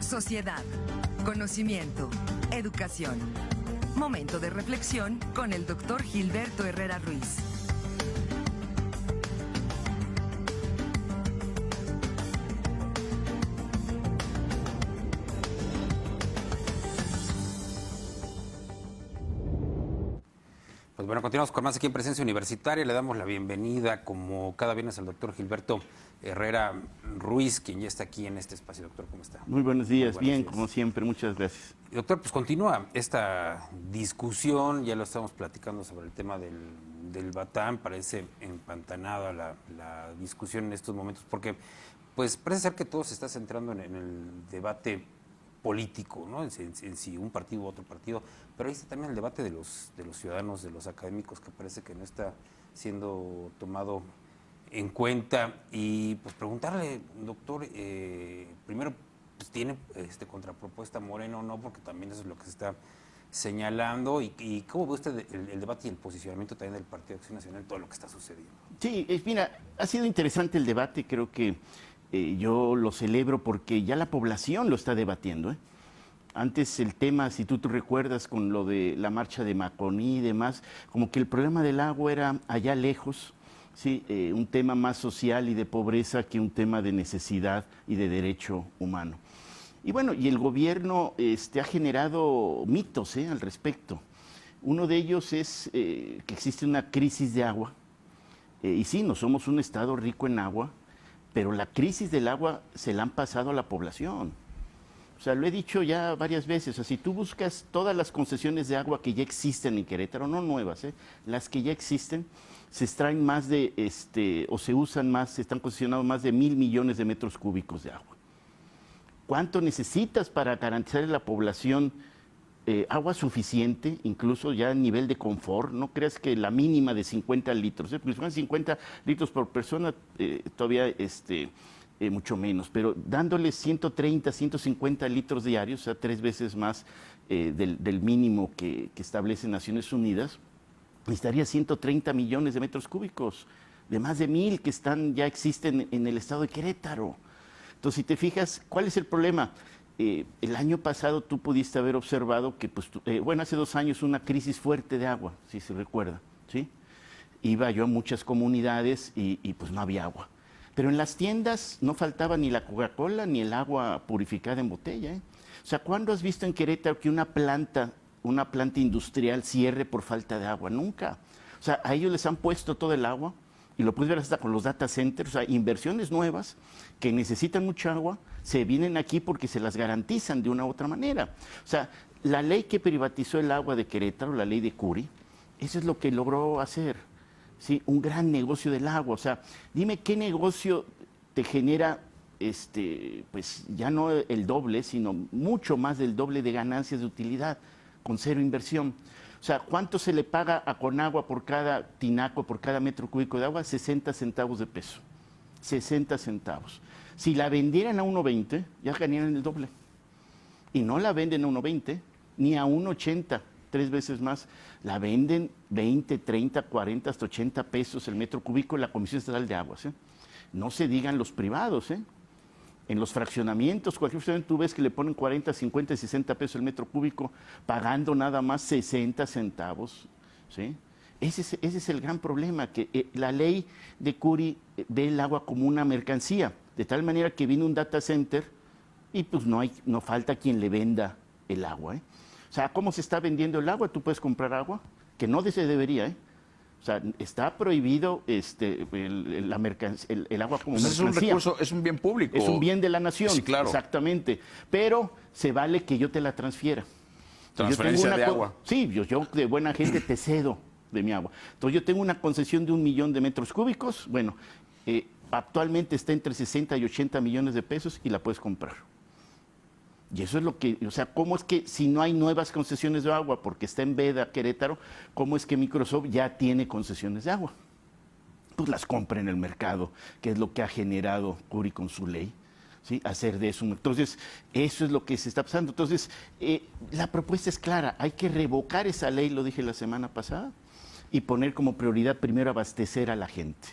sociedad, conocimiento, educación. Momento de reflexión con el Dr. Gilberto Herrera Ruiz. Pues bueno, continuamos con más aquí en Presencia Universitaria. Le damos la bienvenida, como cada viernes, al doctor Gilberto Herrera Ruiz, quien ya está aquí en este espacio. Doctor, ¿cómo está? Muy buenos días, Muy buenos bien, días. como siempre, muchas gracias. Doctor, pues continúa esta discusión, ya lo estamos platicando sobre el tema del Batán. Parece empantanada la discusión en estos momentos, porque pues parece ser que todo se está centrando en el debate político, ¿no? En si un partido u otro partido, pero ahí está también el debate de los ciudadanos, de los académicos, que parece que no está siendo tomado en cuenta. Y pues preguntarle, doctor, primero, pues, ¿tiene contrapropuesta Morena o no? Porque también eso es lo que se está señalando. ¿Y cómo ve usted el debate y el posicionamiento también del Partido Acción Nacional, todo lo que está sucediendo? Sí, mira, ha sido interesante el debate, creo que yo lo celebro porque ya la población lo está debatiendo, ¿eh? Antes el tema, si tú recuerdas con lo de la marcha de Maconí y demás, como que el problema del agua era allá lejos, ¿sí? Un tema más social y de pobreza que un tema de necesidad y de derecho humano. Y bueno, y el gobierno ha generado mitos al respecto. Uno de ellos es que existe una crisis de agua, y sí, no somos un estado rico en agua, pero la crisis del agua se la han pasado a la población. O sea, lo he dicho ya varias veces, o sea, si tú buscas todas las concesiones de agua que ya existen en Querétaro, no nuevas, las que ya existen, se extraen más de, o se usan más, se están concesionados más de 1,000 millones de metros cúbicos de agua. ¿Cuánto necesitas para garantizar a la población agua suficiente, incluso ya a nivel de confort? No creas que la mínima de 50 litros, porque si fueran 50 litros por persona, todavía mucho menos, pero dándoles 130, 150 litros diarios, o sea, 3 veces más del mínimo que establece Naciones Unidas, necesitaría 130 millones de metros cúbicos, de más de 1,000 que ya existen en el estado de Querétaro. Entonces, si te fijas, ¿cuál es el problema? El año pasado tú pudiste haber observado que, pues, hace 2 años una crisis fuerte de agua, si se recuerda, ¿sí? Iba yo a muchas comunidades y pues no había agua. Pero en las tiendas no faltaba ni la Coca-Cola ni el agua purificada en botella, ¿eh? O sea, ¿cuándo has visto en Querétaro que una planta industrial cierre por falta de agua? Nunca. O sea, a ellos les han puesto todo el agua, y lo puedes ver hasta con los data centers, o sea, inversiones nuevas que necesitan mucha agua, se vienen aquí porque se las garantizan de una u otra manera. O sea, la ley que privatizó el agua de Querétaro, la ley de Curi, eso es lo que logró hacer, ¿sí? Un gran negocio del agua. O sea, dime qué negocio te genera, pues ya no el doble, sino mucho más del doble de ganancias de utilidad, con cero inversión. O sea, ¿cuánto se le paga a Conagua por cada tinaco, por cada metro cúbico de agua? 60 centavos de peso. 60 centavos. Si la vendieran a 1.20, ya ganarían el doble. Y no la venden a 1.20, ni a 1.80, 3 veces más. La venden 20, 30, 40, hasta 80 pesos el metro cúbico en la Comisión Estatal de Aguas, ¿eh? No se digan los privados, ¿eh? En los fraccionamientos, cualquier fraccionamiento tú ves que le ponen 40, 50 y 60 pesos el metro cúbico, pagando nada más 60 centavos, ¿sí? Ese es el gran problema, que la ley de Curi ve el agua como una mercancía, de tal manera que viene un data center y pues no falta quien le venda el agua, ¿eh? O sea, ¿cómo se está vendiendo el agua? Tú puedes comprar agua, que no se debería, ¿eh? O sea, está prohibido el agua como mercancía. Es un recurso, es un bien público. Es un bien de la nación, sí, claro. Exactamente. Pero se vale que yo te la transfiera. Transferencia de agua. Sí, yo de buena gente te cedo de mi agua. Entonces yo tengo una concesión de 1 millón de metros cúbicos. Bueno, actualmente está entre 60 y 80 millones de pesos y la puedes comprar. Y eso es lo que, o sea, ¿cómo es que si no hay nuevas concesiones de agua, porque está en veda Querétaro, cómo es que Microsoft ya tiene concesiones de agua? Pues las compra en el mercado, que es lo que ha generado Curi con su ley, ¿sí? Hacer de eso. Entonces, eso es lo que se está pasando. Entonces, la propuesta es clara, hay que revocar esa ley, lo dije la semana pasada, y poner como prioridad primero abastecer a la gente.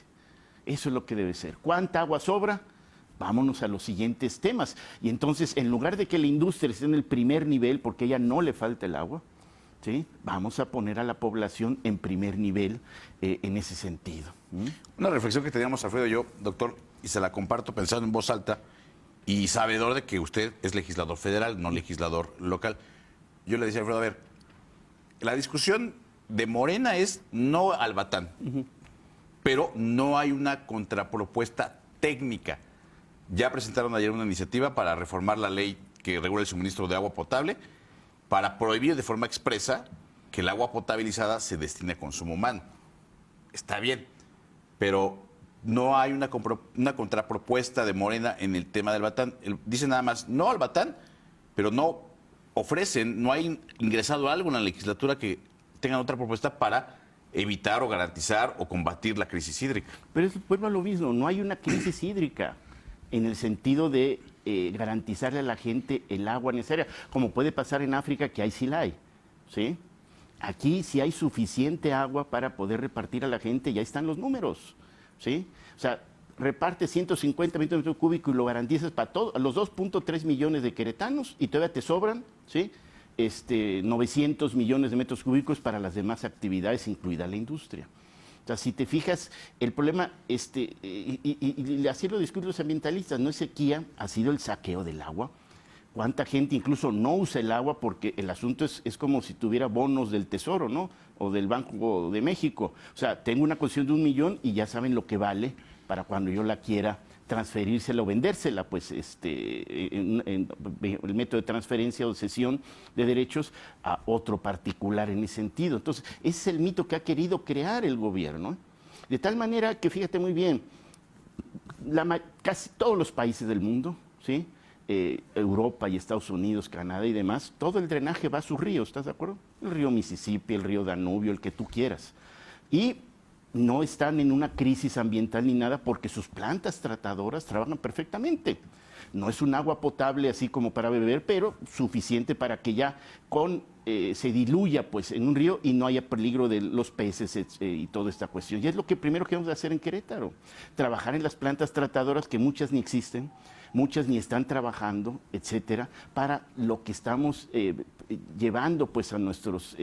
Eso es lo que debe ser. ¿Cuánta agua sobra? vámonos a los siguientes temas. Y entonces, en lugar de que la industria esté en el primer nivel, porque a ella no le falta el agua, ¿sí? Vamos a poner a la población en primer nivel en ese sentido. Una reflexión que teníamos Alfredo y yo, doctor, y se la comparto pensando en voz alta y sabedor de que usted es legislador federal, no legislador local. Yo le decía a Alfredo, a ver, la discusión de Morena es no al Batán, pero no hay una contrapropuesta técnica. Ya presentaron ayer una iniciativa para reformar la ley que regula el suministro de agua potable, para prohibir de forma expresa que el agua potabilizada se destine a consumo humano. Está bien, pero no hay una contrapropuesta de Morena en el tema del Batán. Dicen nada más no al Batán, pero no ofrecen, no hay ingresado algo en la legislatura que tengan otra propuesta para evitar o garantizar o combatir la crisis hídrica. Pero eso vuelve a lo mismo, no hay una crisis hídrica en el sentido de garantizarle a la gente el agua necesaria, como puede pasar en África, que ahí sí la hay, ¿sí? Aquí sí hay suficiente agua para poder repartir a la gente, ya están los números, ¿sí? O sea, reparte 150 metros cúbicos y lo garantizas para los 2.3 millones de queretanos y todavía te sobran, ¿sí? 900 millones de metros cúbicos para las demás actividades, incluida la industria. O sea, si te fijas, el problema, y así lo discuten los ambientalistas, no es sequía, ha sido el saqueo del agua. ¿Cuánta gente incluso no usa el agua? Porque el asunto es como si tuviera bonos del Tesoro, ¿no? O del Banco de México. O sea, tengo una concesión de 1 millón y ya saben lo que vale para cuando yo la quiera transferírsela o vendérsela, pues el método de transferencia o de cesión de derechos a otro particular en ese sentido. Entonces, ese es el mito que ha querido crear el gobierno. De tal manera que, fíjate muy bien, casi todos los países del mundo, ¿sí? Europa y Estados Unidos, Canadá y demás, todo el drenaje va a sus ríos, ¿estás de acuerdo? El río Mississippi, el río Danubio, el que tú quieras. Y no están en una crisis ambiental ni nada porque sus plantas tratadoras trabajan perfectamente. No es un agua potable así como para beber, pero suficiente para que ya se diluya pues, en un río y no haya peligro de los peces y toda esta cuestión. Y es lo que primero que vamos a hacer en Querétaro, trabajar en las plantas tratadoras, que muchas ni existen, muchas ni están trabajando, etcétera, para lo que estamos llevando pues a nuestros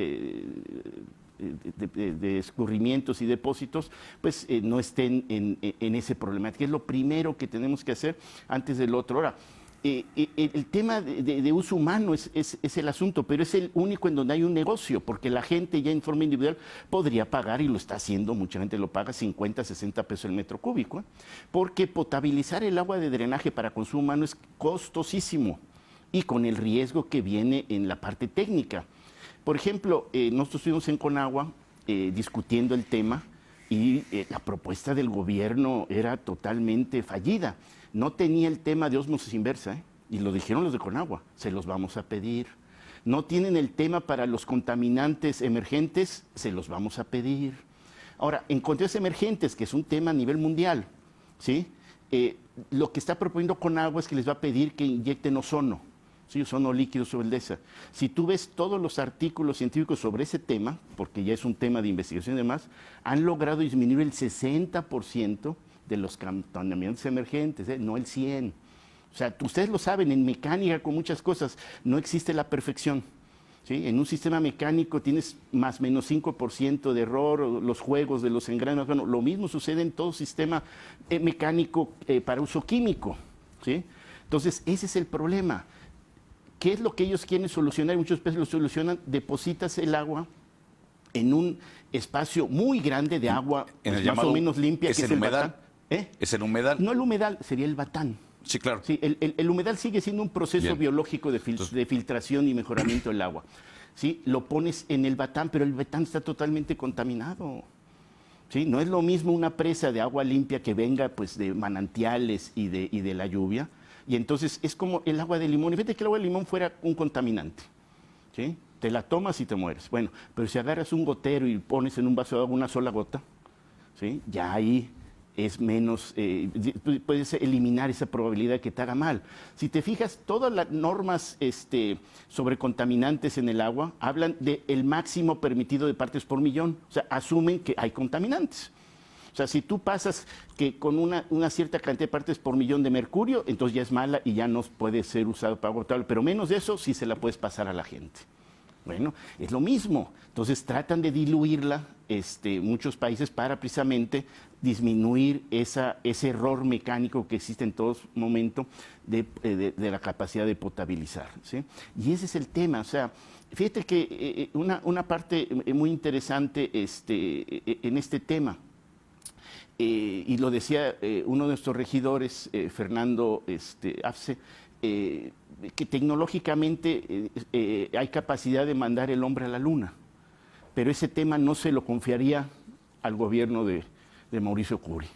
de escurrimientos y depósitos, pues no estén en ese problema, que es lo primero que tenemos que hacer antes del otro. Ahora, el tema de uso humano es el asunto, pero es el único en donde hay un negocio, porque la gente ya en forma individual podría pagar, y lo está haciendo, mucha gente lo paga, 50, 60 pesos el metro cúbico, porque potabilizar el agua de drenaje para consumo humano es costosísimo y con el riesgo que viene en la parte técnica. Por ejemplo, nosotros estuvimos en Conagua discutiendo el tema y la propuesta del gobierno era totalmente fallida. No tenía el tema de ósmosis inversa, y lo dijeron los de Conagua, se los vamos a pedir. No tienen el tema para los contaminantes emergentes, se los vamos a pedir. Ahora, en contaminantes emergentes, que es un tema a nivel mundial, ¿sí? Lo que está proponiendo Conagua es que les va a pedir que inyecten ozono. Sí, ozono líquido sobre el DESA. Si tú ves todos los artículos científicos sobre ese tema, porque ya es un tema de investigación y demás, han logrado disminuir el 60% de los contaminantes emergentes, no el 100%. O sea, ustedes lo saben, en mecánica con muchas cosas no existe la perfección. ¿Sí? En un sistema mecánico tienes más o menos 5% de error, los juegos de los engranes. Bueno, lo mismo sucede en todo sistema mecánico para uso químico. ¿Sí? Entonces, ese es el problema. ¿Qué es lo que ellos quieren solucionar? Muchos países lo solucionan, depositas el agua en un espacio muy grande de agua pues, más o menos limpia. ¿Es que el humedal? ¿Es el humedal? No el humedal, sería el batán. Sí, claro. Sí, el humedal sigue siendo un proceso biológico de filtración y mejoramiento del agua. ¿Sí? Lo pones en el batán, pero el batán está totalmente contaminado. ¿Sí? No es lo mismo una presa de agua limpia que venga pues, de manantiales y de la lluvia. Y entonces es como el agua de limón. Y fíjate que el agua de limón fuera un contaminante. ¿Sí? Te la tomas y te mueres. Bueno, pero si agarras un gotero y pones en un vaso de agua una sola gota, ¿sí? Ya ahí es menos, puedes eliminar esa probabilidad de que te haga mal. Si te fijas, todas las normas sobre contaminantes en el agua hablan del máximo permitido de partes por millón. O sea, asumen que hay contaminantes. O sea, si tú pasas que con una cierta cantidad de partes por millón de mercurio, entonces ya es mala y ya no puede ser usado para agua potable. Pero menos de eso sí se la puedes pasar a la gente. Bueno, es lo mismo. Entonces tratan de diluirla muchos países para precisamente disminuir ese error mecánico que existe en todo momento de la capacidad de potabilizar, ¿sí? Y ese es el tema. O sea, fíjate que una parte muy interesante en este tema, y lo decía uno de nuestros regidores, Fernando Afce, que tecnológicamente hay capacidad de mandar el hombre a la luna, pero ese tema no se lo confiaría al gobierno de Mauricio Curi.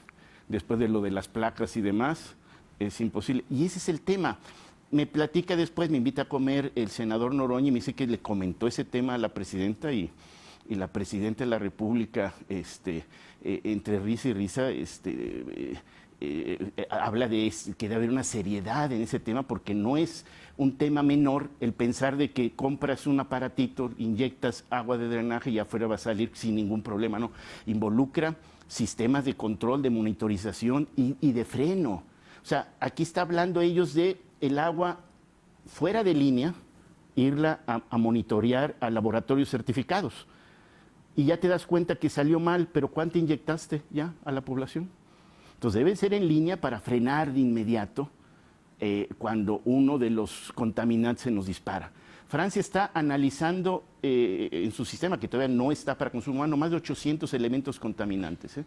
Después de lo de las placas y demás, es imposible. Y ese es el tema. Me platica después, me invita a comer el senador Noroña y me dice que le comentó ese tema a la presidenta y la presidenta de la República, entre risa y risa, habla de que debe haber una seriedad en ese tema, porque no es un tema menor el pensar de que compras un aparatito, inyectas agua de drenaje y afuera va a salir sin ningún problema, no. Involucra sistemas de control, de monitorización y de freno. O sea, aquí está hablando ellos de el agua fuera de línea, irla a monitorear a laboratorios certificados. Y ya te das cuenta que salió mal, pero ¿cuánto inyectaste ya a la población? Entonces debe ser en línea para frenar de inmediato cuando uno de los contaminantes se nos dispara. Francia está analizando en su sistema, que todavía no está para consumo humano, más de 800 elementos contaminantes.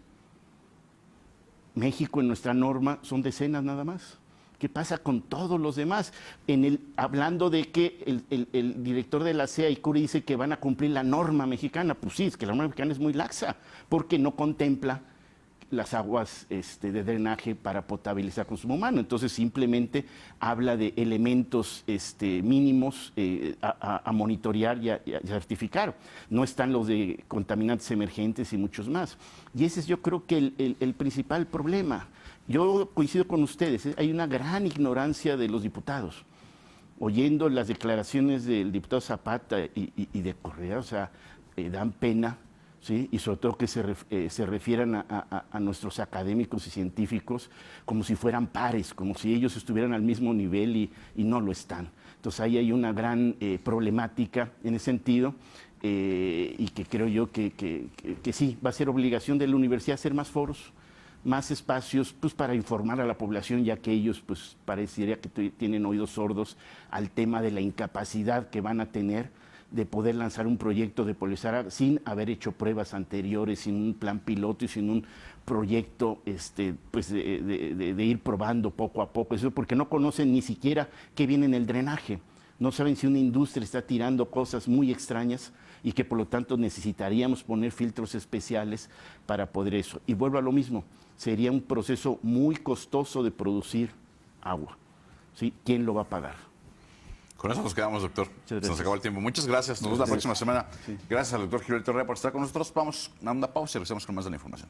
México en nuestra norma son decenas nada más. ¿Qué pasa con todos los demás? Hablando de que el director de la CEA y Curi dice que van a cumplir la norma mexicana. Pues sí, es que la norma mexicana es muy laxa, porque no contempla las aguas de drenaje para potabilizar consumo humano. Entonces simplemente habla de elementos mínimos a monitorear y a certificar. No están los de contaminantes emergentes y muchos más. Y ese es, yo creo que el principal problema. Yo coincido con ustedes, hay una gran ignorancia de los diputados. Oyendo las declaraciones del diputado Zapata y de Correa, o sea, dan pena, ¿sí? Y sobre todo que se refieran a nuestros académicos y científicos como si fueran pares, como si ellos estuvieran al mismo nivel y no lo están. Entonces ahí hay una gran problemática en ese sentido, y que creo yo que sí, va a ser obligación de la universidad hacer más foros, más espacios, pues, para informar a la población, ya que ellos pues parecería que tienen oídos sordos al tema de la incapacidad que van a tener de poder lanzar un proyecto de polarizar sin haber hecho pruebas anteriores, sin un plan piloto y sin un proyecto pues de ir probando poco a poco, eso porque no conocen ni siquiera qué viene en el drenaje. No saben si una industria está tirando cosas muy extrañas y que por lo tanto necesitaríamos poner filtros especiales para poder eso. Y vuelvo a lo mismo, sería un proceso muy costoso de producir agua, ¿sí? ¿Quién lo va a pagar? Con eso nos quedamos, doctor. Se nos acabó el tiempo. Muchas gracias. Nos vemos la próxima semana. Sí. Gracias al doctor Gilberto Herrera por estar con nosotros. Vamos a una pausa y regresamos con más de la información.